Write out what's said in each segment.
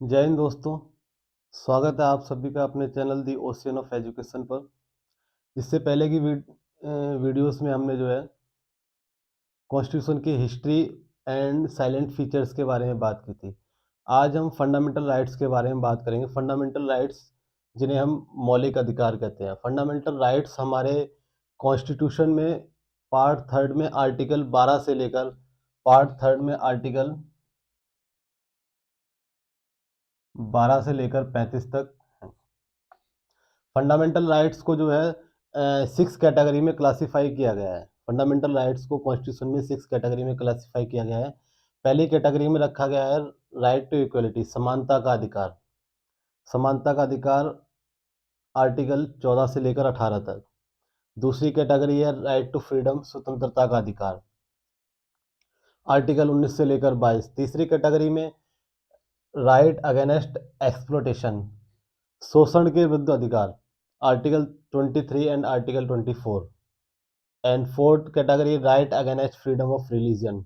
जय हिंद दोस्तों। स्वागत है आप सभी का अपने channel the ocean of education पर। इससे पहले की वीडियोस में हमने जो है कॉन्स्टिट्यूशन की हिस्ट्री एंड साइलेंट फीचर्स के बारे में बात की थी। आज हम फंडामेंटल राइट्स के बारे में बात करेंगे। फंडामेंटल राइट्स जिन्हें हम मौलिक अधिकार कहते हैं। फंडामेंटल राइट्स हमारे कॉन्स्टिट्यूशन में पार्ट थर्ड में आर्टिकल 12 से लेकर पार्ट थर्ड में आर्टिकल 12 से लेकर 35 तक। फंडामेंटल राइट्स को जो है 6 कैटेगरी में क्लासिफाई किया गया है। फंडामेंटल राइट्स को कॉन्स्टिट्यूशन में 6 कैटेगरी में क्लासिफाई किया गया है। पहली कैटेगरी में रखा गया है राइट टू इक्वलिटी, समानता का अधिकार। समानता का अधिकार आर्टिकल 14 से लेकर 18 तक। दूसरी कैटेगरी है राइट टू फ्रीडम, स्वतंत्रता का अधिकार, आर्टिकल 19 से लेकर 22। तीसरी कैटेगरी में राइट अगेंस्ट एक्सप्लोटेशन, शोषण के विरुद्ध अधिकार, article 23 and article 24। And fourth category right against freedom of religion,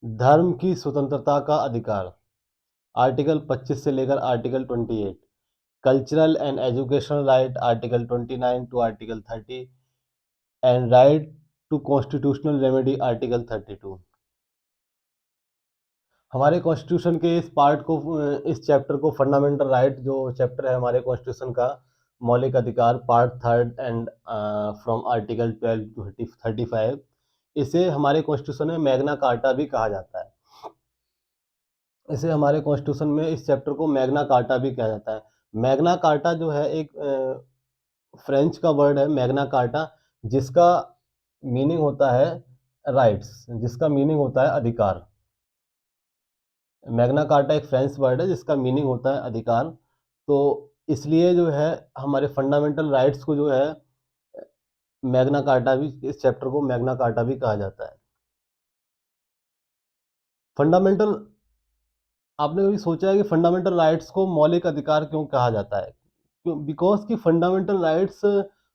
धर्म की स्वतंत्रता का अधिकार, आर्टिकल 25 से लेकर article 28। Cultural and educational right, article 29 to article 30। And right to constitutional remedy, article 32। हमारे कॉन्स्टिट्यूशन के इस पार्ट को, इस चैप्टर को, फंडामेंटल राइट जो चैप्टर है हमारे कॉन्स्टिट्यूशन का, मौलिक अधिकार, part third and from article 12 to 35, इसे हमारे कॉन्स्टिट्यूशन में मैग्ना कार्टा भी कहा जाता है। इसे हमारे कॉन्स्टिट्यूशन में इस चैप्टर को मैग्ना कार्टा भी कहा जाता है। मैग्ना कार्टा जो है एक फ्रेंच का वर्ड है, मैग्ना कार्टा, जिसका मीनिंग होता है राइट्स, जिसका मीनिंग होता है अधिकार। मैग्ना कार्टा एक फ्रेंच वर्ड है जिसका मीनिंग होता है अधिकार। तो इसलिए जो है हमारे फंडामेंटल राइट्स को जो है मैग्ना कार्टा भी, इस चैप्टर को मैग्ना कार्टा भी कहा जाता है। फंडामेंटल, आपने कभी सोचा है कि फंडामेंटल राइट्स को मौलिक अधिकार क्यों कहा जाता है? क्यों? बिकॉज कि फंडामेंटल राइट्स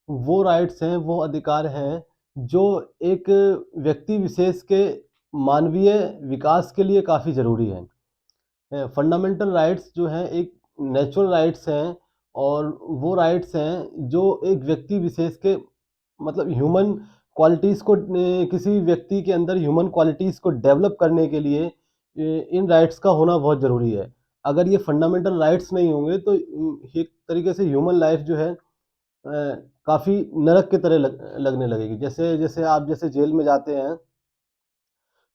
वो राइट्स हैं, वो अधिकार हैं जो एक व्यक्ति विशेष के मानवीय विकास के लिए काफ़ी ज़रूरी हैं। फंडामेंटल राइट्स जो हैं एक नेचुरल राइट्स हैं, और वो राइट्स हैं जो एक व्यक्ति विशेष के, मतलब ह्यूमन क्वालिटीज़ को, किसी व्यक्ति के अंदर ह्यूमन क्वालिटीज़ को डेवलप करने के लिए इन राइट्स का होना बहुत ज़रूरी है। अगर ये फंडामेंटल राइट्स नहीं होंगे तो एक तरीके से ह्यूमन लाइफ जो है काफ़ी नरक की तरह लगने लगेगी। जैसे जैसे आप जैसे जेल में जाते हैं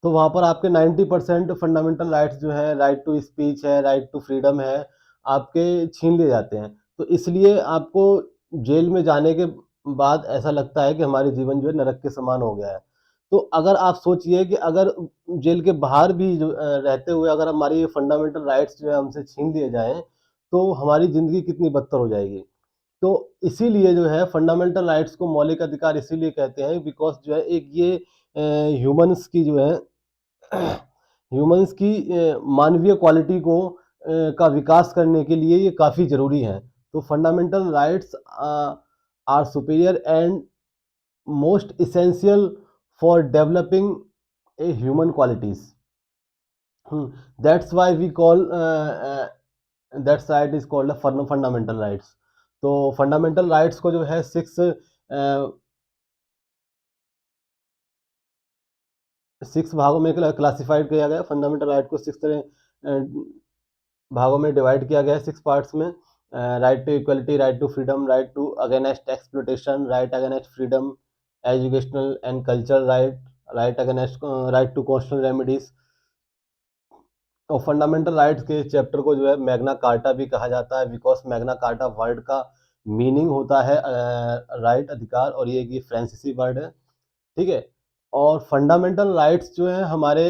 तो वहाँ पर आपके 90% फंडामेंटल राइट्स जो है, राइट टू स्पीच है, राइट टू फ्रीडम है, आपके छीन लिए जाते हैं। तो इसलिए आपको जेल में जाने के बाद ऐसा लगता है कि हमारे जीवन जो है नरक के समान हो गया है। तो अगर आप सोचिए कि अगर जेल के बाहर भी जो रहते हुए अगर हमारी ये फंडामेंटल राइट्स जो है हमसे छीन लिए जाएँ, तो हमारी ज़िंदगी कितनी बदतर हो जाएगी। तो इसीलिए जो है फंडामेंटल राइट्स को मौलिक अधिकार इसीलिए कहते हैं, बिकॉज़ जो है एक ये ह्यूमन्स की जो है ह्यूमन्स की मानवीय क्वालिटी को का विकास करने के लिए ये काफ़ी ज़रूरी है। तो fundamental rights are superior and most essential for developing a human qualities. That's why we call that's right is called fundamental rights. तो फंडामेंटल राइट्स को जो है 6 भागों में क्लासिफाइड किया गया। फंडामेंटल राइट को 6 तरह भागों में डिवाइड किया गया है, 6 पार्ट्स में। Right to equality, right to freedom, right to against exploitation, right against freedom, educational and cultural right, right against right to constitutional remedies. और फंडामेंटल राइट्स के चैप्टर को जो है मैग्ना कार्टा भी कहा जाता है, बिकॉज मैग्ना कार्टा वर्ड का मीनिंग होता है राइट, अधिकार, और ये फ्रांसीसी वर्ड है, ठीक है। और फंडामेंटल राइट्स जो है हमारे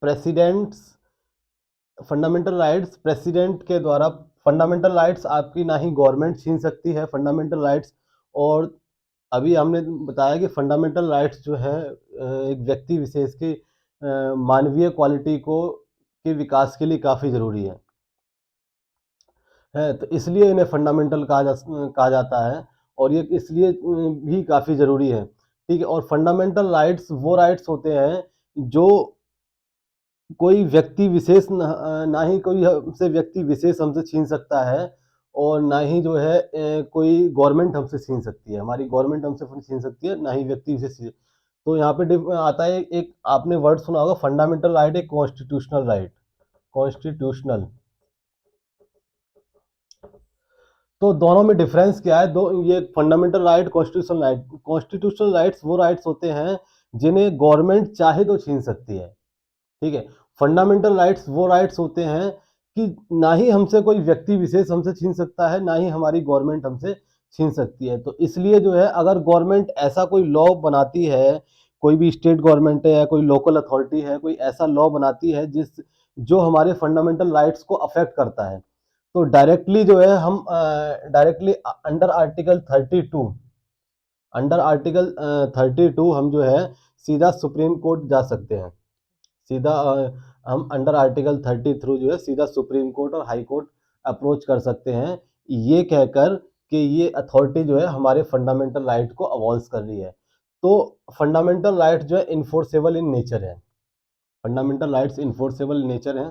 प्रेसिडेंट्स, फंडामेंटल राइट्स प्रेसिडेंट के द्वारा, फंडामेंटल राइट्स आपकी ना ही गवर्नमेंट छीन सकती है फंडामेंटल राइट्स। और अभी हमने बताया कि फंडामेंटल राइट्स जो है एक व्यक्ति विशेष की मानवीय क्वालिटी को के विकास के लिए काफ़ी ज़रूरी है। तो इसलिए इन्हें फंडामेंटल कहा जाता है, और ये इसलिए भी काफ़ी ज़रूरी है, ठीक है। और फंडामेंटल राइट्स वो राइट्स होते हैं जो कोई व्यक्ति विशेष ना ही कोई हमसे व्यक्ति विशेष हमसे छीन सकता है और ना ही जो है कोई गवर्नमेंट हमसे छीन सकती है, हमारी गवर्नमेंट हमसे छीन सकती है, ना ही व्यक्ति विशेष। तो यहाँ पे आता है एक, आपने वर्ड सुना होगा फंडामेंटल राइट, एक कॉन्स्टिट्यूशनल राइट। कॉन्स्टिट्यूशनल, तो दोनों में डिफरेंस क्या है? दो, ये fundamental right, constitutional right. Constitutional rights वो राइट्स होते हैं जिन्हें गवर्नमेंट चाहे तो छीन सकती है, ठीक है। फंडामेंटल राइट्स वो राइट्स होते हैं कि ना ही हमसे कोई व्यक्ति विशेष हमसे छीन सकता है, ना ही हमारी गवर्नमेंट हमसे छीन सकती है। तो इसलिए जो है, अगर गवर्नमेंट ऐसा कोई लॉ बनाती है, कोई भी स्टेट गवर्नमेंट है या कोई लोकल अथॉरिटी है, कोई ऐसा लॉ बनाती है जो हमारे फंडामेंटल राइट्स को अफेक्ट करता है, तो डायरेक्टली जो है हम directly under article 32, under article 32 हम जो है सीधा सुप्रीम कोर्ट जा सकते हैं। सीधा हम अंडर आर्टिकल 30 थ्रू जो है सीधा सुप्रीम कोर्ट और हाई कोर्ट अप्रोच कर सकते हैं, ये कहकर कि ये अथॉरिटी जो है हमारे फंडामेंटल राइट को अवॉल्व कर रही है। तो फंडामेंटल राइट जो है इन्फोर्सेबल इन नेचर है, fundamental rights enforceable in nature है।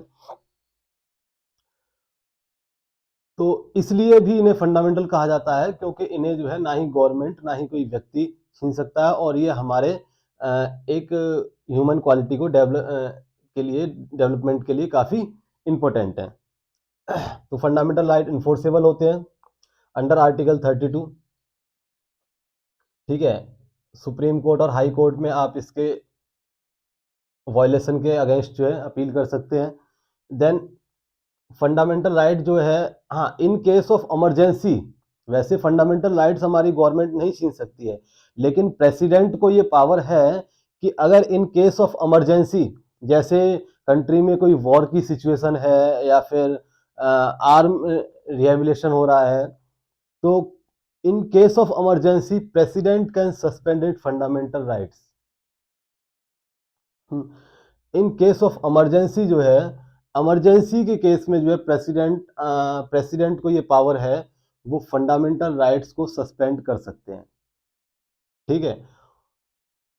तो इसलिए भी इन्हें फंडामेंटल कहा जाता है, क्योंकि इन्हें जो है ना ही गवर्नमेंट ना ही कोई व्यक्ति छीन सकता है, और ये हमारे एक ह्यूमन क्वालिटी को के लिए, डेवलपमेंट के लिए काफ़ी इम्पोर्टेंट है। तो फंडामेंटल राइट इन्फोर्सेबल होते हैं अंडर आर्टिकल 32, ठीक है। सुप्रीम कोर्ट और हाई कोर्ट में आप इसके वायलेशन के अगेंस्ट जो है अपील कर सकते हैं। देन फंडामेंटल राइट जो है, हाँ, इन केस ऑफ इमरजेंसी, वैसे फंडामेंटल राइट्स हमारी गवर्नमेंट नहीं छीन सकती है, लेकिन प्रेसिडेंट को ये पावर है कि अगर इन केस ऑफ इमरजेंसी, जैसे कंट्री में कोई वॉर की सिचुएशन है या फिर आर्म रिहेबिलिटेशन हो रहा है, तो in case of emergency president can suspended fundamental rights. In case of emergency जो है, इमरजेंसी के केस में जो है प्रेसिडेंट को ये पावर है, वो फंडामेंटल राइट्स को सस्पेंड कर सकते हैं, ठीक है।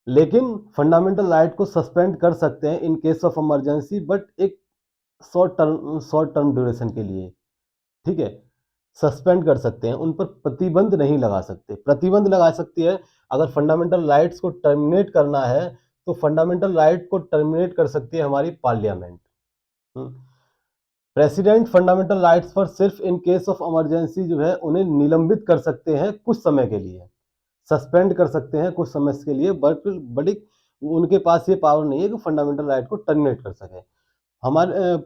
लेकिन फंडामेंटल राइट को सस्पेंड कर सकते हैं in case of emergency, but एक शॉर्ट टर्म ड्यूरेशन के लिए, ठीक है। सस्पेंड कर सकते हैं, उन पर प्रतिबंध नहीं लगा सकते। प्रतिबंध लगा सकती है, अगर फंडामेंटल राइट्स को टर्मिनेट करना है तो फंडामेंटल राइट को टर्मिनेट कर सकती है हमारी पार्लियामेंट। प्रेसिडेंट फंडामेंटल राइट्स पर सिर्फ इन केस ऑफ इमरजेंसी जो है उन्हें निलंबित कर सकते हैं कुछ समय के लिए, सस्पेंड कर सकते हैं कुछ समय के लिए, बट बड़ी उनके पास ये पावर नहीं है कि फंडामेंटल राइट को टर्मिनेट कर सके। हमारे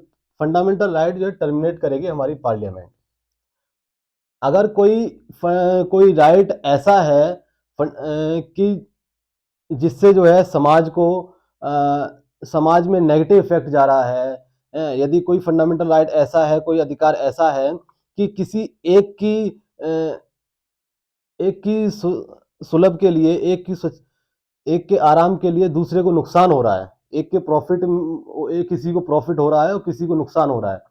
फंडामेंटल राइट जो है टर्मिनेट करेगी हमारी पार्लियामेंट। अगर कोई राइट ऐसा है कि जिससे जो है समाज में नेगेटिव इफेक्ट जा रहा है, यदि कोई फंडामेंटल राइट ऐसा है, कोई अधिकार ऐसा है कि किसी एक की सुलभ के लिए, एक के आराम के लिए दूसरे को नुकसान हो रहा है, एक किसी को प्रॉफिट हो रहा है और किसी को नुकसान हो रहा है,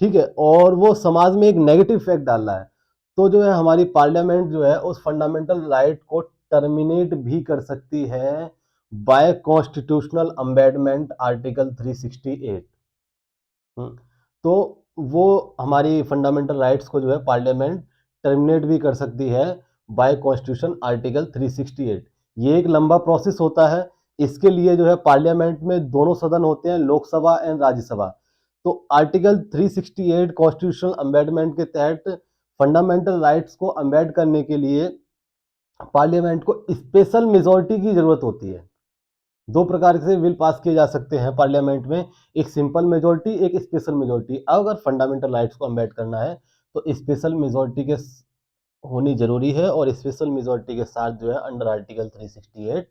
ठीक है, और वो समाज में एक नेगेटिव इफेक्ट डाल रहा है, तो जो है हमारी पार्लियामेंट जो है उस फंडामेंटल राइट को टर्मिनेट भी कर सकती है बाय कॉन्स्टिट्यूशनल अमेंडमेंट आर्टिकल 368। तो वो हमारी फंडामेंटल राइट्स को जो है पार्लियामेंट टर्मिनेट भी कर सकती है बाय कॉन्स्टिट्यूशन आर्टिकल 368। ये एक लंबा प्रोसेस होता है, इसके लिए जो है पार्लियामेंट में दोनों सदन होते हैं, लोकसभा एंड राज्यसभा। तो आर्टिकल 368 कॉन्स्टिट्यूशनल अमेंडमेंट के तहत फंडामेंटल राइट्स को अमेंड करने के लिए पार्लियामेंट को स्पेशल मेजोरिटी की जरूरत होती है। दो प्रकार से बिल पास किए जा सकते हैं पार्लियामेंट में, एक सिंपल मेजोरिटी, एक स्पेशल मेजोरिटी। अगर फंडामेंटल राइट्स को अमेंड करना है तो स्पेशल मेजोरिटी के होनी जरूरी है, और स्पेशल मेजोरिटी के साथ जो है अंडर आर्टिकल 368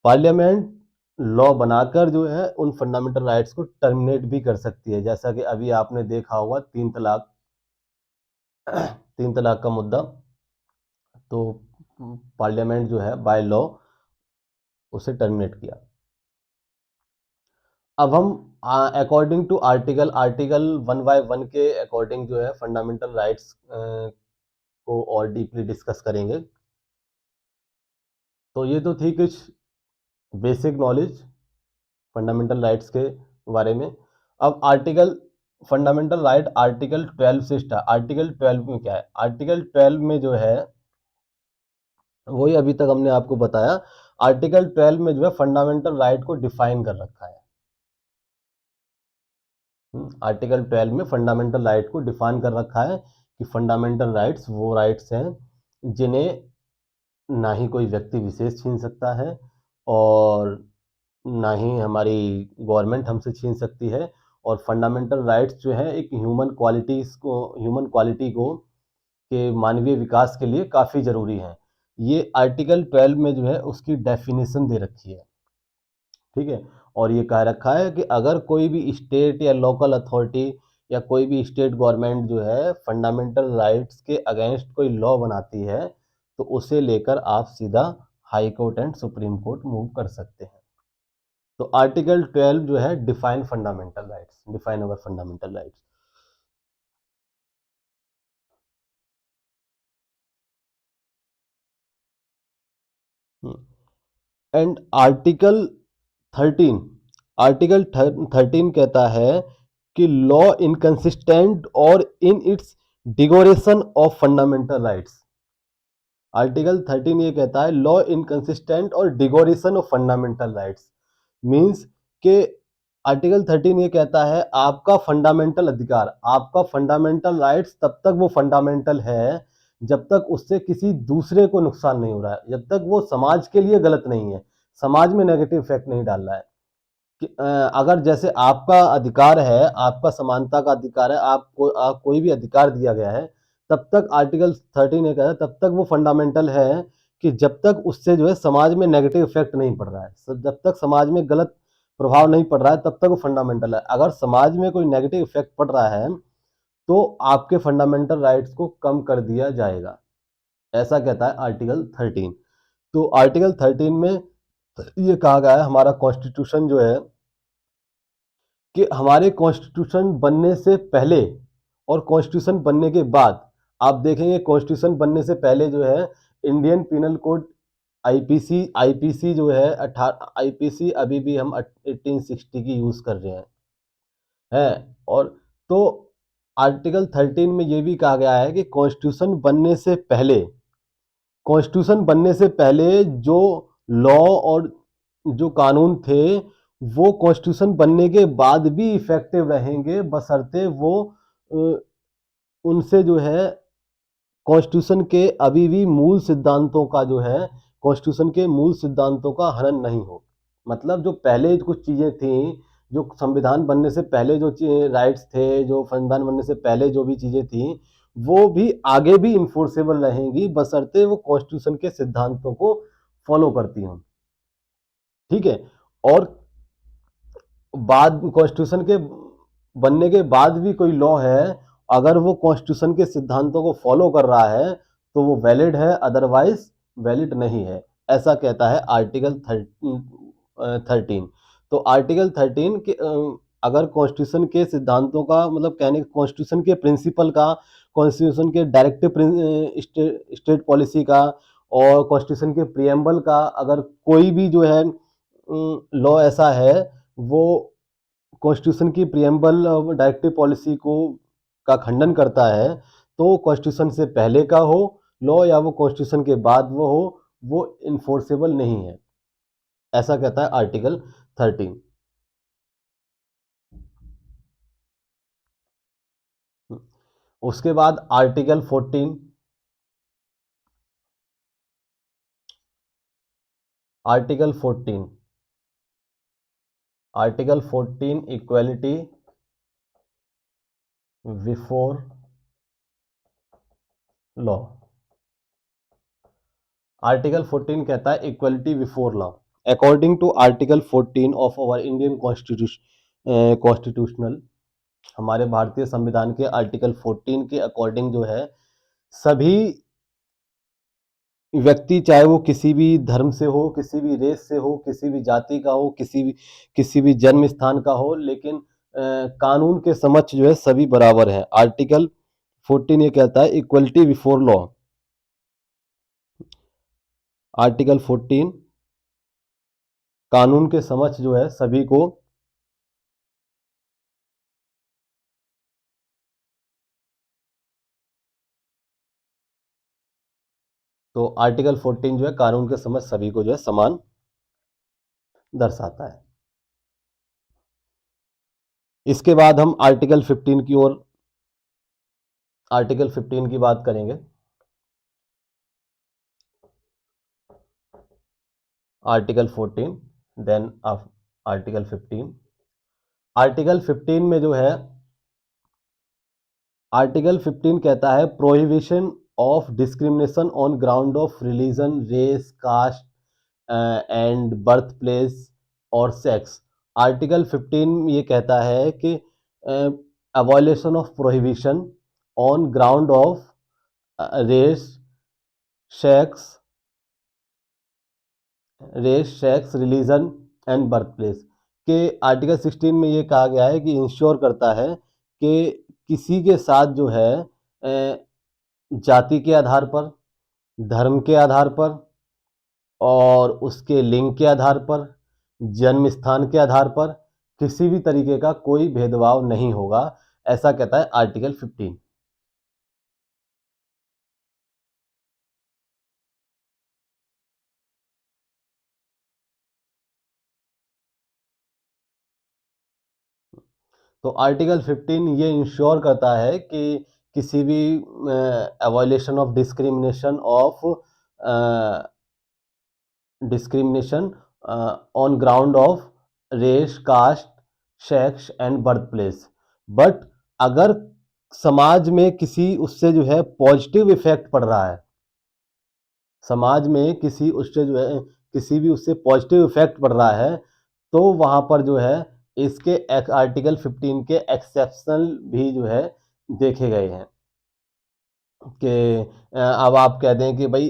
पार्लियामेंट लॉ बनाकर जो है उन फंडामेंटल राइट्स को टर्मिनेट भी कर सकती है, जैसा कि अभी आपने देखा होगा 3 तलाक, 3 तलाक का मुद्दा, तो पार्लियामेंट जो है बाय लॉ उसे टर्मिनेट किया। अब हम अकॉर्डिंग टू आर्टिकल 1 बाय 1 के अकॉर्डिंग जो है फंडामेंटल राइट्स को और डीपली डिस्कस करेंगे। तो ये तो थी कुछ बेसिक नॉलेज फंडामेंटल राइट्स के बारे में। अब आर्टिकल फंडामेंटल राइट आर्टिकल 12 से स्टार्ट। आर्टिकल 12 में क्या है? आर्टिकल 12 में जो है वही अभी तक हमने आपको बताया। आर्टिकल 12 में जो है फंडामेंटल राइट को डिफाइन कर रखा है। आर्टिकल 12 में फंडामेंटल राइट को डिफाइन कर रखा है कि फंडामेंटल राइट्स वो राइट्स हैं जिन्हें ना ही कोई व्यक्ति विशेष छीन सकता है और ना ही हमारी गवर्नमेंट हमसे छीन सकती है। और फंडामेंटल राइट्स जो है एक ह्यूमन क्वालिटी को के मानवीय विकास के लिए काफ़ी ज़रूरी है। ये आर्टिकल 12 में जो है उसकी डेफिनेशन दे रखी है। ठीक है। और ये कह रखा है कि अगर कोई भी स्टेट या लोकल अथॉरिटी या कोई भी स्टेट गवर्नमेंट जो है फंडामेंटल राइट्स के अगेंस्ट कोई लॉ बनाती है तो उसे लेकर आप सीधा high court and supreme court move कर सकते हैं। तो आर्टिकल 12 जो है define fundamental rights, define our fundamental rights. And article 13, article 13 कहता है कि लॉ इनकंसिस्टेंट और in its derogation of fundamental rights. Article 13 ये कहता है लॉ इनकंसिस्टेंट और derogation of fundamental rights means के आर्टिकल 13 ये कहता है आपका फंडामेंटल अधिकार, आपका फंडामेंटल राइट्स तब तक वो फंडामेंटल है जब तक उससे किसी दूसरे को नुकसान नहीं हो रहा है, जब तक वो समाज के लिए गलत नहीं है, समाज में नेगेटिव इफेक्ट नहीं डाल रहा है। अगर जैसे आपका अधिकार है, आपका समानता का अधिकार है, आपको कोई भी अधिकार दिया गया है, तब तक आर्टिकल 13 ये कहता है तब तक वो फंडामेंटल है कि जब तक उससे जो है समाज में नेगेटिव इफेक्ट नहीं पड़ रहा है, जब तक समाज में गलत प्रभाव नहीं पड़ रहा है तब तक वो फंडामेंटल है। अगर समाज में कोई नेगेटिव इफेक्ट पड़ रहा है तो आपके फंडामेंटल राइट्स को कम कर दिया जाएगा, ऐसा कहता है आर्टिकल 13। तो आर्टिकल 13 में ये कहा गया है हमारा कॉन्स्टिट्यूशन जो है कि हमारे कॉन्स्टिट्यूशन बनने से पहले और कॉन्स्टिट्यूशन बनने के बाद आप देखेंगे कॉन्स्टिट्यूशन बनने से पहले जो है Indian penal code IPC IPC जो है आईपीसी अभी भी हम 1860 की यूज कर रहे हैं। और तो आर्टिकल 13 में ये भी कहा गया है कि कॉन्स्टिट्यूशन बनने से पहले जो लॉ और जो कानून थे वो कॉन्स्टिट्यूशन बनने के बाद भी इफेक्टिव रहेंगे बशर्ते वो अ, उनसे जो है कॉन्स्टिट्यूशन के अभी भी मूल सिद्धांतों का जो है कॉन्स्टिट्यूशन के मूल सिद्धांतों का हनन नहीं हो। मतलब जो पहले कुछ चीज़ें थी, जो संविधान बनने से पहले जो राइट्स थे, जो संविधान बनने से पहले जो भी चीज़ें थी वो भी आगे भी इन्फोर्सेबल रहेंगी बशर्ते वो कॉन्स्टिट्यूशन के सिद्धांतों को फॉलो करती हों। ठीक है। और बाद कॉन्स्टिट्यूशन के बनने के बाद भी कोई लॉ है, अगर वो कॉन्स्टिट्यूशन के सिद्धांतों को फॉलो कर रहा है तो वो वैलिड है, अदरवाइज वैलिड नहीं है, ऐसा कहता है आर्टिकल 13। तो आर्टिकल 13 के अगर कॉन्स्टिट्यूशन के सिद्धांतों का मतलब कहने कॉन्स्टिट्यूशन के प्रिंसिपल का, कॉन्स्टिट्यूशन के डायरेक्टिव स्टेट पॉलिसी का और कॉन्स्टिट्यूशन के प्रियम्बल का अगर कोई भी जो है लॉ ऐसा है वो कॉन्स्टिट्यूशन की प्रियम्बल डायरेक्टिव पॉलिसी को का खंडन करता है तो कॉन्स्टिट्यूशन से पहले का हो लॉ या वो कॉन्स्टिट्यूशन के बाद वो हो वो इन्फोर्सेबल नहीं है, ऐसा कहता है आर्टिकल 13। उसके बाद article 14, article 14, article 14 equality before law. Article 14 कहता है equality before law. According to article 14 of our Indian constitutional, हमारे भारतीय संविधान के आर्टिकल 14 के अकॉर्डिंग जो है सभी व्यक्ति चाहे वो किसी भी धर्म से हो, किसी भी रेस से हो, किसी भी जाति का हो, किसी भी जन्म स्थान का हो, लेकिन कानून के समक्ष जो है सभी बराबर है। आर्टिकल 14 ये कहता है इक्वलिटी बिफोर लॉ। आर्टिकल 14 कानून के समक्ष जो है सभी को तो आर्टिकल 14 जो है कानून के समक्ष सभी को जो है समान दर्शाता है। इसके बाद हम आर्टिकल 15 की बात करेंगे। Article 14 then of article 15। Article 15 में जो है आर्टिकल 15 कहता है prohibition of discrimination on ground of religion, race, caste and birth place और सेक्स। आर्टिकल 15 ये कहता है कि abolition of prohibition on ground of race, sex religion and birth place के आर्टिकल 16 में ये कहा गया है कि इंश्योर करता है कि किसी के साथ जो है जाति के आधार पर, धर्म के आधार पर और उसके लिंग के आधार पर, जन्म स्थान के आधार पर किसी भी तरीके का कोई भेदभाव नहीं होगा, ऐसा कहता है आर्टिकल 15। तो आर्टिकल 15 ये इंश्योर करता है कि किसी भी abolition of discrimination on ground of race, caste, sex and birth place. But अगर समाज में किसी उससे जो है पॉजिटिव इफेक्ट पड़ रहा है, समाज में किसी उससे जो है किसी भी उससे पॉजिटिव इफेक्ट पड़ रहा है, तो वहां पर जो है इसके आर्टिकल 15 के एक्सेप्शनल भी जो है देखे गए हैं कि अब आप कह दें कि भाई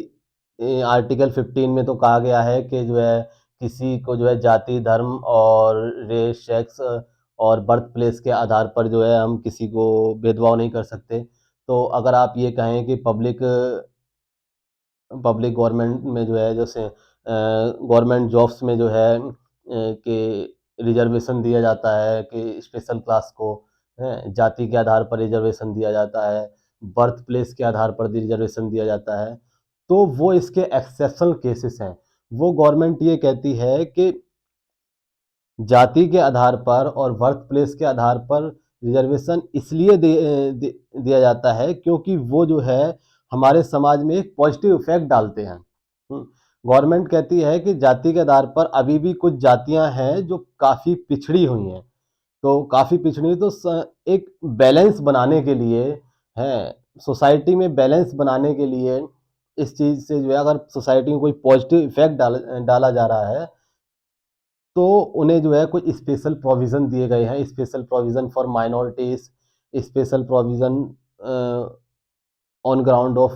आर्टिकल 15 में तो कहा गया है कि जो है किसी को जो है जाति, धर्म और रेस, सेक्स और बर्थ प्लेस के आधार पर जो है हम किसी को भेदभाव नहीं कर सकते। तो अगर आप ये कहें कि पब्लिक गवर्नमेंट में जो है जैसे गवर्नमेंट जॉब्स में जो है कि रिजर्वेशन दिया जाता है कि स्पेशल क्लास को जाति के आधार पर रिजर्वेशन दिया जाता है, बर्थ प्लेस के आधार पर रिजर्वेशन दिया जाता है, तो वो इसके एक्सेप्शनल केसेस हैं। वो गवर्नमेंट ये कहती है कि जाति के आधार पर और बर्थ प्लेस के आधार पर रिजर्वेशन इसलिए दिया जाता है क्योंकि वो जो है हमारे समाज में एक पॉजिटिव इफेक्ट डालते हैं। गवर्नमेंट कहती है कि जाति के आधार पर अभी भी कुछ जातियां हैं जो काफ़ी पिछड़ी हुई हैं, तो काफ़ी पिछड़ी तो एक बैलेंस बनाने के लिए है, सोसाइटी में बैलेंस बनाने के लिए इस चीज़ से जो है अगर सोसाइटी में कोई पॉजिटिव इफेक्ट डाला जा रहा है तो उन्हें जो है कुछ स्पेशल प्रोविज़न दिए गए हैं, special provision for minorities, special provision on ground of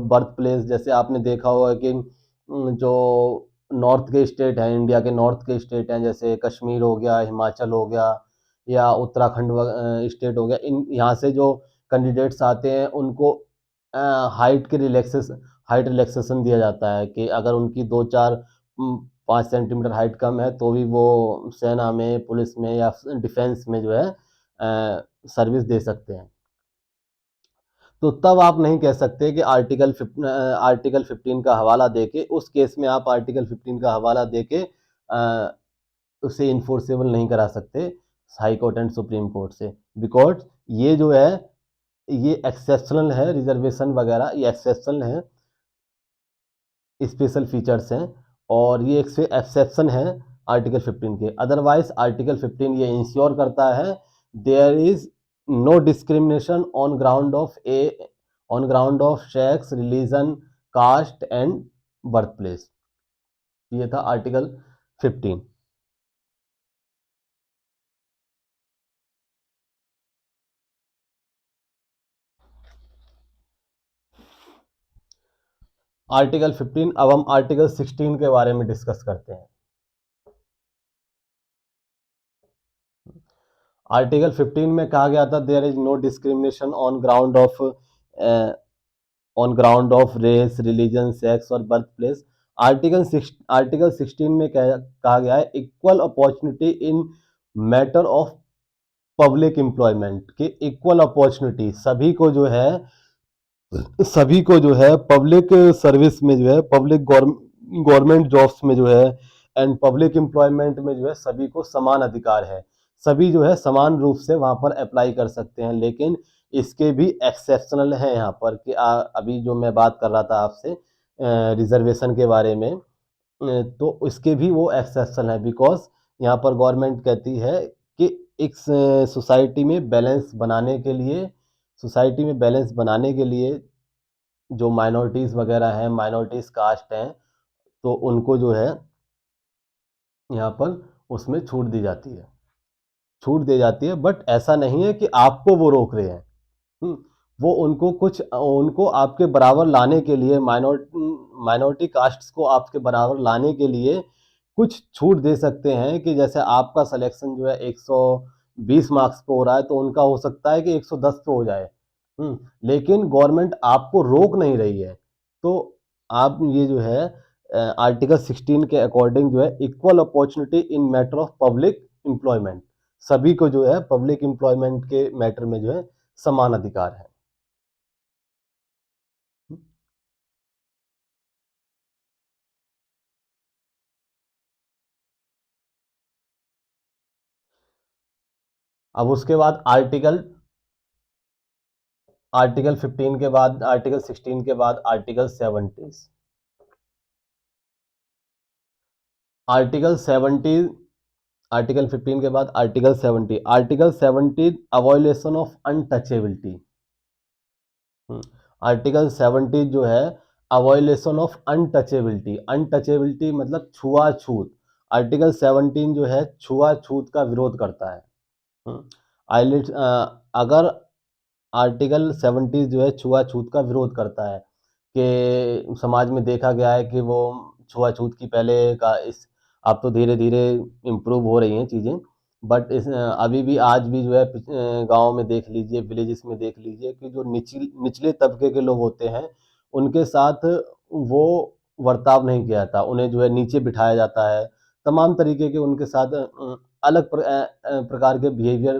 birth place. जैसे आपने देखा होगा कि जो नॉर्थ के स्टेट हैं, इंडिया के नॉर्थ के स्टेट हैं, जैसे कश्मीर हो गया, हिमाचल हो गया या उत्तराखंड स्टेट हो गया, इन यहाँ से जो कैंडिडेट्स आते हैं उनको हाइट रिलैक्सेशन दिया जाता है कि अगर उनकी 2-4-5 सेंटीमीटर हाइट कम है तो भी वो सेना में, पुलिस में या डिफेंस में जो है सर्विस दे सकते हैं। तो तब आप नहीं कह सकते कि आर्टिकल 15 का हवाला देके उस केस में आप आर्टिकल 15 का हवाला देके उसे इन्फोर्सेबल नहीं करा सकते high court and supreme court से, बिकॉज ये जो है ये एक्सेप्शनल है, रिजर्वेशन वगैरह ये एक्सेप्शनल है, स्पेशल फीचर्स हैं और ये एक से एक्सेप्शन है आर्टिकल 15 के। अदरवाइज आर्टिकल 15 ये इंश्योर करता है there is no discrimination on ground of sex, religion, caste and birth place. ये था आर्टिकल 15। आर्टिकल 15 अब हम आर्टिकल 16 के बारे में डिस्कस करते हैं। आर्टिकल 15 में कहा गया था there is no discrimination on ground of race, religion, sex और बर्थ प्लेस। आर्टिकल 16 में कहा गया है equal opportunity in matter of public employment, कि इक्वल अपॉर्चुनिटी सभी को जो है पब्लिक सर्विस में जो है, पब्लिक गवर्नमेंट जॉब्स में जो है एंड पब्लिक एम्प्लॉयमेंट में जो है सभी को समान अधिकार है। सभी जो है समान रूप से वहां पर अप्लाई कर सकते हैं, लेकिन इसके भी एक्सेप्शनल है यहाँ पर कि अभी जो मैं बात कर रहा था आपसे रिजर्वेशन के बारे में, तो इसके भी वो एक्सेप्शन है, बिकॉज यहाँ पर गवर्नमेंट कहती है कि एक सोसाइटी में बैलेंस बनाने के लिए जो माइनॉरिटीज वगैरह हैं, माइनॉरिटीज कास्ट हैं, तो उनको जो है यहाँ पर उसमें छूट दी जाती है, बट ऐसा नहीं है कि आपको वो रोक रहे हैं। वो उनको आपके बराबर लाने के लिए, माइनॉरिटी कास्ट्स को आपके बराबर लाने के लिए कुछ छूट दे सकते हैं, कि जैसे आपका सिलेक्शन जो है 120 मार्क्स पे हो रहा है, तो उनका हो सकता है कि 110 पे हो जाए। लेकिन गवर्नमेंट आपको रोक नहीं रही है। तो आप ये जो है आर्टिकल 16 के अकॉर्डिंग जो है equal opportunity in matter of public employment, सभी को जो है पब्लिक एम्प्लॉयमेंट के मैटर में जो है समान अधिकार है। अब उसके बाद आर्टिकल 15 के बाद, आर्टिकल 16 के बाद आर्टिकल 70, आर्टिकल 70, आर्टिकल 15 के बाद आर्टिकल 70 अवॉइलेशन ऑफ अनटचेबिलिटी। आर्टिकल 70 जो है अवॉइलेशन ऑफ अनटचेबिलिटी, अनटचेबिलिटी मतलब छुआछूत। आर्टिकल 17 जो है छुआछूत का विरोध करता है। आइलेट अगर आर्टिकल 70 जो है छुआछूत का विरोध करता है, कि समाज में देखा गया है कि वो छुआछूत की पहले का इस अब तो धीरे धीरे इम्प्रूव हो रही हैं चीज़ें, बट अभी भी आज भी जो है गांव में देख लीजिए, विलेजेस में देख लीजिए, कि जो निचले तबके के लोग होते हैं उनके साथ वो बर्ताव नहीं किया जाता, उन्हें जो है नीचे बिठाया जाता है, तमाम तरीके के उनके साथ अलग प्रकार के बिहेवियर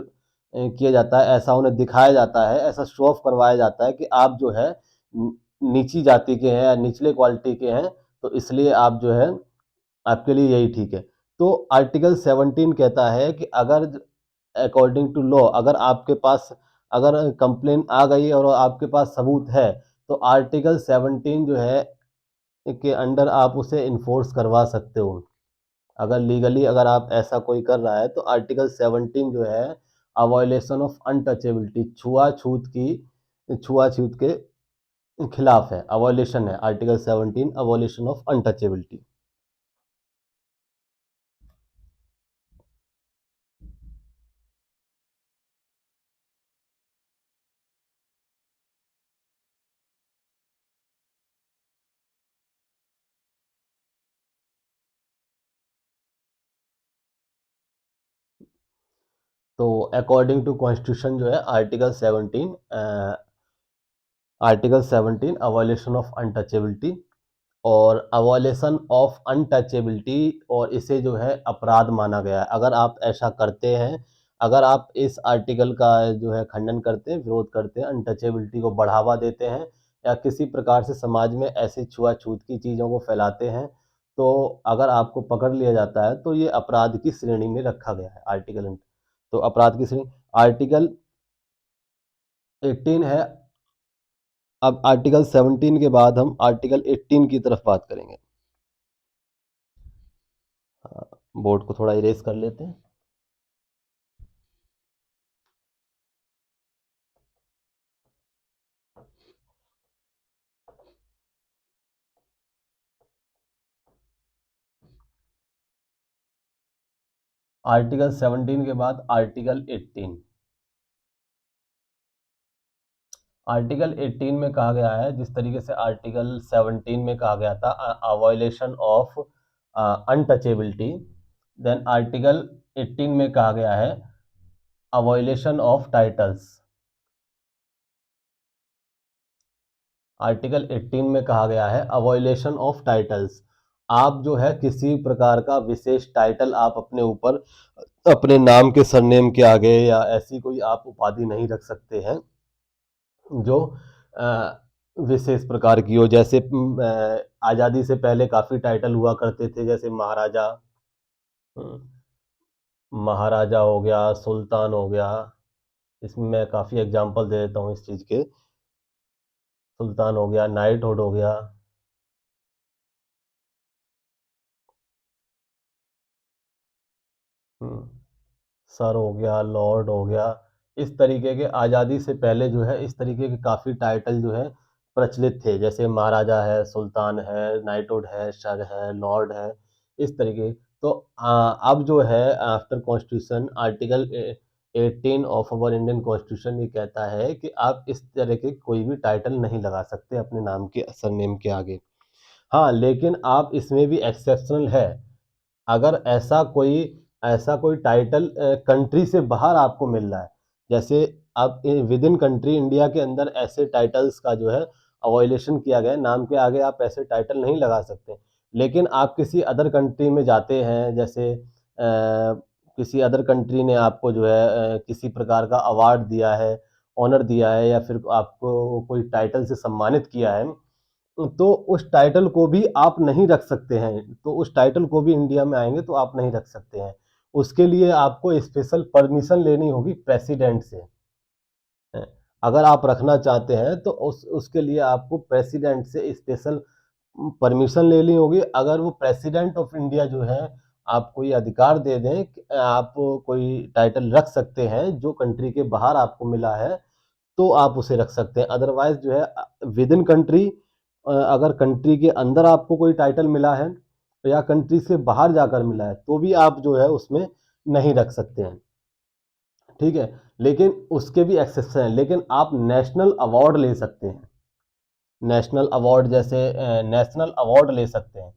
किया जाता है, ऐसा उन्हें दिखाया जाता है, ऐसा शो ऑफ करवाया जाता है कि आप जो है नीची जाति के हैं या निचले क्वालिटी के हैं, तो इसलिए आप जो है आपके लिए यही ठीक है। तो आर्टिकल 17 कहता है कि अगर अकॉर्डिंग टू लॉ, अगर कंप्लेन आ गई और आपके पास सबूत है, तो आर्टिकल 17 जो है के अंडर आप उसे इन्फोर्स करवा सकते हो। अगर लीगली अगर आप ऐसा कोई कर रहा है, तो आर्टिकल 17 जो है अवॉयलेशन ऑफ अनटचेबिलिटी, छुआछूत के खिलाफ है, अवॉयलेशन है आर्टिकल 17 अवॉयलेशन ऑफ अनटचेबिलिटी। तो अकॉर्डिंग टू कॉन्स्टिट्यूशन जो है आर्टिकल 17 अवॉयलेशन ऑफ अनटचेबिलिटी, और अवॉयलेशन ऑफ अनटचेबिलिटी, और इसे जो है अपराध माना गया है। अगर आप ऐसा करते हैं, अगर आप इस आर्टिकल का जो है खंडन करते हैं, विरोध करते हैं, अनटचेबिलिटी को बढ़ावा देते हैं, या किसी प्रकार से समाज में ऐसी छुआछूत की चीज़ों को फैलाते हैं, तो अगर आपको पकड़ लिया जाता है, तो ये अपराध की श्रेणी में रखा गया है आर्टिकल। तो अपराध की श्रेणी आर्टिकल 18 है। अब आर्टिकल 17 के बाद हम आर्टिकल 18 की तरफ बात करेंगे। बोर्ड को थोड़ा इरेज कर लेते हैं। आर्टिकल 17 के बाद आर्टिकल 18। आर्टिकल 18 में कहा गया है, जिस तरीके से आर्टिकल 17 में कहा गया था अवॉयलेशन ऑफ अनटचेबिलिटी, देन आर्टिकल 18 में कहा गया है अवॉयलेशन ऑफ टाइटल्स। आर्टिकल 18 में कहा गया है अवॉयलेशन ऑफ टाइटल्स, आप जो है किसी प्रकार का विशेष टाइटल आप अपने ऊपर अपने नाम के सरनेम के आगे या ऐसी कोई आप उपाधि नहीं रख सकते हैं जो विशेष प्रकार की हो। जैसे आज़ादी से पहले काफ़ी टाइटल हुआ करते थे, जैसे महाराजा, महाराजा हो गया, सुल्तान हो गया। इसमें मैं काफ़ी एग्जांपल दे देता हूँ इस चीज़ के। सुल्तान हो गया, नाइटहुड हो गया। हुँ। सर हो गया, लॉर्ड हो गया, इस तरीके के आज़ादी से पहले जो है इस तरीके के काफ़ी टाइटल जो है प्रचलित थे। जैसे महाराजा है, सुल्तान है, नाइटहुड है, सर है, लॉर्ड है, इस तरीके। तो अब जो है after constitution article 18 of our Indian constitution ये कहता है कि आप इस तरह के कोई भी टाइटल नहीं लगा सकते अपने नाम के सरनेम के आगे। हाँ, लेकिन आप इसमें भी एक्सेप्शनल है। अगर ऐसा कोई टाइटल कंट्री से बाहर आपको मिल रहा है, जैसे आप विद इन कंट्री इंडिया के अंदर ऐसे टाइटल्स का जो है अवॉइलेशन किया गया है, नाम के आगे आप ऐसे टाइटल नहीं लगा सकते। लेकिन आप किसी अदर कंट्री में जाते हैं, जैसे किसी अदर कंट्री ने आपको जो है किसी प्रकार का अवार्ड दिया है, ऑनर दिया है या फिर आपको कोई टाइटल से सम्मानित किया है, तो उस टाइटल को भी आप नहीं रख सकते हैं। तो उस टाइटल को भी इंडिया में आएँगे तो आप नहीं रख सकते हैं। उसके लिए आपको स्पेशल परमिशन लेनी होगी प्रेसिडेंट से। अ, अगर आप रखना चाहते हैं तो उसके लिए आपको प्रेसिडेंट से स्पेशल परमिशन लेनी होगी। अगर वो प्रेसिडेंट ऑफ इंडिया जो है आपको ये अधिकार दे दें कि आप कोई टाइटल रख सकते हैं जो कंट्री के बाहर आपको मिला है, तो आप उसे रख सकते हैं। अदरवाइज़ जो है विद इन कंट्री अगर कंट्री के अंदर आपको कोई टाइटल मिला है या कंट्री से बाहर जाकर मिला है, तो भी आप जो है उसमें नहीं रख सकते हैं, ठीक है? लेकिन उसके भी एक्सेप्शन हैं, लेकिन आप नेशनल अवार्ड ले सकते हैं। नेशनल अवार्ड जैसे नेशनल अवार्ड ले सकते हैं।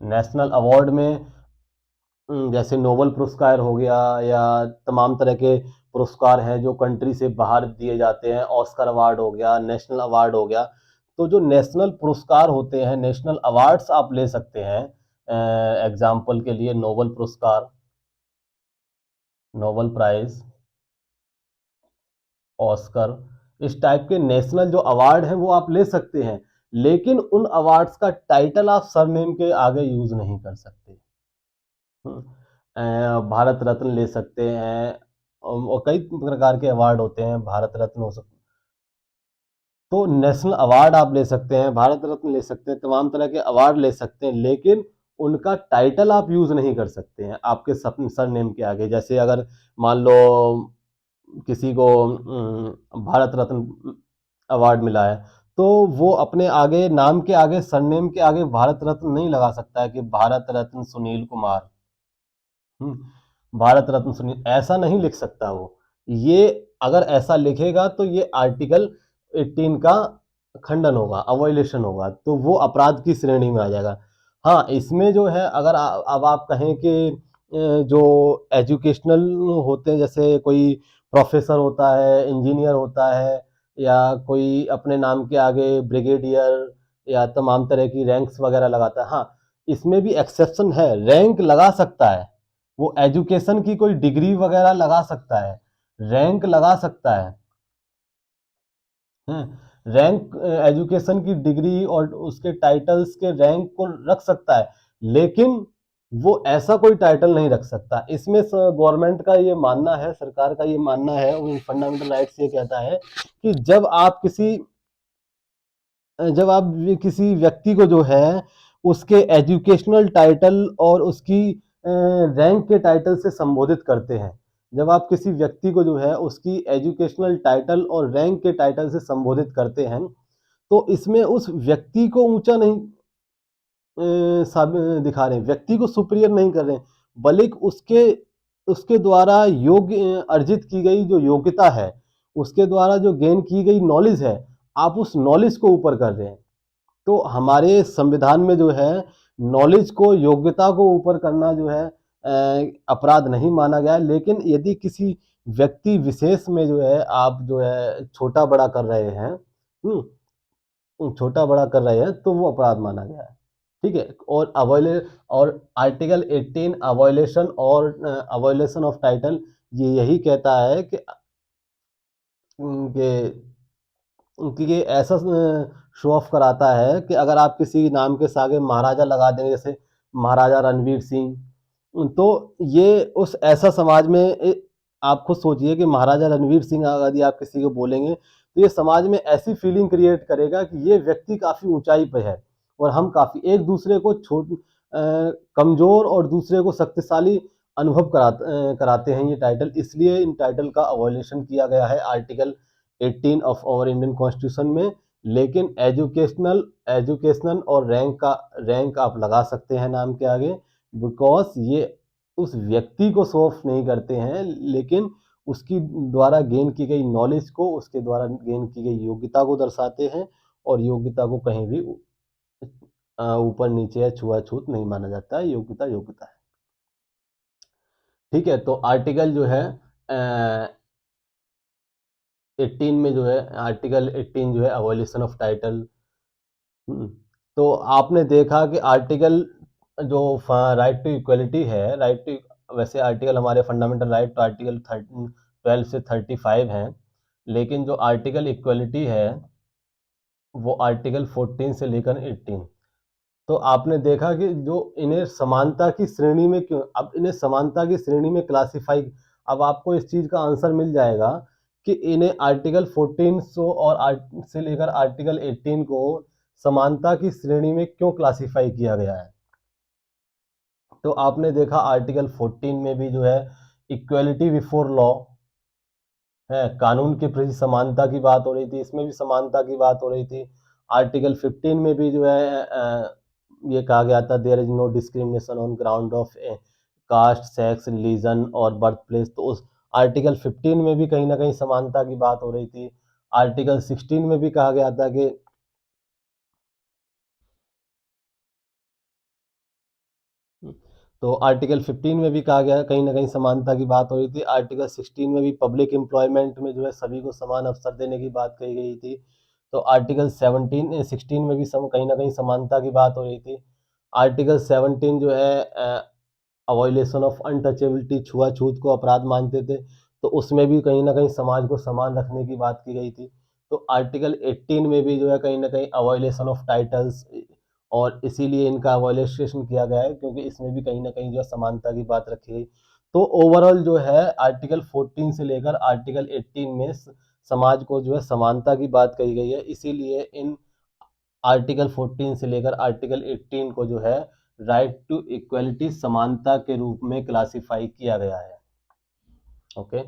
नेशनल अवार्ड में जैसे नोबेल पुरस्कार हो गया या तमाम तरह के पुरस्कार हैं जो कंट्री से बाहर दिए जाते हैं, ऑस्कर अवार्ड हो गया, नेशनल अवार्ड हो गया। तो जो नेशनल पुरस्कार होते हैं, नेशनल अवार्ड्स आप ले सकते हैं। एग्ज़ाम्पल के लिए नोबेल पुरस्कार, नोबेल प्राइज़, ऑस्कर, इस टाइप के नेशनल जो अवार्ड हैं वो आप ले सकते हैं। लेकिन उन अवार्ड्स का टाइटल आप सरनेम के आगे यूज़ नहीं कर सकते। हुँ। भारत रत्न ले सकते हैं और कई प्रकार के अवार्ड होते हैं, भारत रत्न हो सक तो नेशनल अवार्ड आप ले सकते हैं, भारत रत्न ले सकते हैं, तमाम तरह के अवार्ड ले सकते हैं, लेकिन उनका टाइटल आप यूज़ नहीं कर सकते हैं, आपके सरनेम के आगे। जैसे अगर मान लो किसी को भारत रत्न अवार्ड मिला है, तो वो अपने आगे नाम के आगे सरनेम के आगे भारत रत्न नहीं लगा सकता है कि भारत रत्न सुनील कुमार। भारत रत्न सुनील ऐसा नहीं लिख सकता वो। ये अगर ऐसा लिखेगा तो ये आर्टिकल 18 का खंडन होगा, अवॉइलेशन होगा, तो वो अपराध की श्रेणी में आ जाएगा। हाँ, इसमें जो है अगर अब आप कहें कि जो एजुकेशनल होते हैं, जैसे कोई प्रोफ़ेसर होता है, इंजीनियर होता है या कोई अपने नाम के आगे ब्रिगेडियर या तमाम तरह की रैंक्स वगैरह लगाता है। हाँ, इसमें भी एक्सेप्शन है, रैंक लगा सकता है। वो एजुकेशन की कोई डिग्री वगैरह लगा सकता है, रैंक लगा सकता है। रैंक एजुकेशन की डिग्री और उसके टाइटल्स के रैंक को रख सकता है, लेकिन वो ऐसा कोई टाइटल नहीं रख सकता। इसमें गवर्नमेंट का ये मानना है, सरकार का ये मानना है, फंडामेंटल राइट्स ये कहता है कि जब आप किसी व्यक्ति को जो है उसके एजुकेशनल टाइटल और उसकी रैंक के टाइटल से संबोधित करते हैं, जब आप किसी व्यक्ति को जो है उसकी एजुकेशनल टाइटल और रैंक के टाइटल से संबोधित करते हैं, तो इसमें उस व्यक्ति को ऊंचा नहीं दिखा रहे हैं, व्यक्ति को सुपीरियर नहीं कर रहे हैं, बल्कि उसके उसके द्वारा योग्य अर्जित की गई जो योग्यता है, उसके द्वारा जो गेन की गई नॉलेज है, आप उस नॉलेज को ऊपर कर रहे हैं। तो हमारे संविधान में जो है नॉलेज को, योग्यता को ऊपर करना जो है अपराध नहीं माना गया है। लेकिन यदि किसी व्यक्ति विशेष में जो है आप जो है छोटा बड़ा कर रहे हैं, छोटा बड़ा कर रहे हैं तो वो अपराध माना गया है। ठीक है? और आर्टिकल 18 अवॉयलेशन ऑफ टाइटल ये यही कहता है कि ये ऐसा शो ऑफ कराता है कि अगर आप किसी नाम के आगे महाराजा लगा देंगे, जैसे महाराजा रणवीर सिंह, तो ये उस ऐसा समाज में आप खुद सोचिए कि महाराजा रणवीर सिंह यदि आप किसी को बोलेंगे तो ये समाज में ऐसी फीलिंग क्रिएट करेगा कि ये व्यक्ति काफी ऊंचाई पे है और हम काफी एक दूसरे को कमजोर और दूसरे को शक्तिशाली अनुभव कराते हैं ये टाइटल। इसलिए इन टाइटल का अवॉल्यूशन किया गया है article 18 of our Indian constitution में। लेकिन एजुकेशनल और रैंक आप लगा सकते हैं नाम के आगे, बिकॉज ये उस व्यक्ति को शो ऑफ नहीं करते हैं, लेकिन उसकी द्वारा गेन की गई नॉलेज को, उसके द्वारा गेन की गई योग्यता को दर्शाते हैं। और योग्यता को कहीं भी ऊपर नीचे या छुआछूत नहीं माना जाता है। योग्यता योग्यता है। ठीक है, तो आर्टिकल जो है 18 में जो है, आर्टिकल 18 जो है अवॉल्यूशन ऑफ टाइटल। तो आपने देखा कि आर्टिकल जो राइट टू इक्वलिटी है, राइट टू, वैसे आर्टिकल हमारे फंडामेंटल राइट तो आर्टिकल 12 से 35 हैं, लेकिन जो आर्टिकल इक्वलिटी है वो आर्टिकल 14 से लेकर 18। तो आपने देखा कि जो इन्हें समानता की श्रेणी में क्यों, अब इन्हें समानता की श्रेणी में क्लासिफाई, अब आपको इस चीज का आंसर मिल जाएगा कि इन्हें आर्टिकल 14 से लेकर आर्टिकल 18 को समानता की श्रेणी में क्यों क्लासिफाई किया गया है। तो आपने देखा आर्टिकल 14 में भी जो है इक्वलिटी बिफोर लॉ है, कानून के प्रति समानता की बात हो रही थी, इसमें भी समानता की बात हो रही थी। आर्टिकल 15 में भी जो है ये कहा गया था there is no discrimination on ground of caste, sex, religion और बर्थ प्लेस। तो उस आर्टिकल 15 में भी कहीं ना कहीं समानता की बात हो रही थी। आर्टिकल 16 में भी कहा गया था कि तो आर्टिकल 15 में भी कहा गया, कहीं ना कहीं समानता की बात हो रही थी। आर्टिकल 16 में भी पब्लिक एम्प्लॉयमेंट में जो है सभी को समान अवसर देने की बात कही गई थी। तो आर्टिकल 16 में भी कहीं ना कहीं समानता की बात हो रही थी। आर्टिकल 17 जो है अवॉयलेशन ऑफ अनटचेबिलिटी, छुआछूत को अपराध मानते थे, तो उसमें भी कहीं ना कहीं समाज को समान रखने की बात की गई थी। तो आर्टिकल 18 में भी जो है कहीं ना कहीं अवॉयलेशन ऑफ टाइटल्स, और इसीलिए इनका अवॉयलेशन किया गया है क्योंकि इसमें भी कहीं ना कहीं जो है समानता की बात रखी गई। तो ओवरऑल जो है आर्टिकल 14 से लेकर आर्टिकल 18 में समाज को जो है समानता की बात कही गई है। इसीलिए इन आर्टिकल 14 से लेकर आर्टिकल 18 को जो है राइट टू इक्वलिटी, समानता के रूप में क्लासिफाई किया गया है। ओके।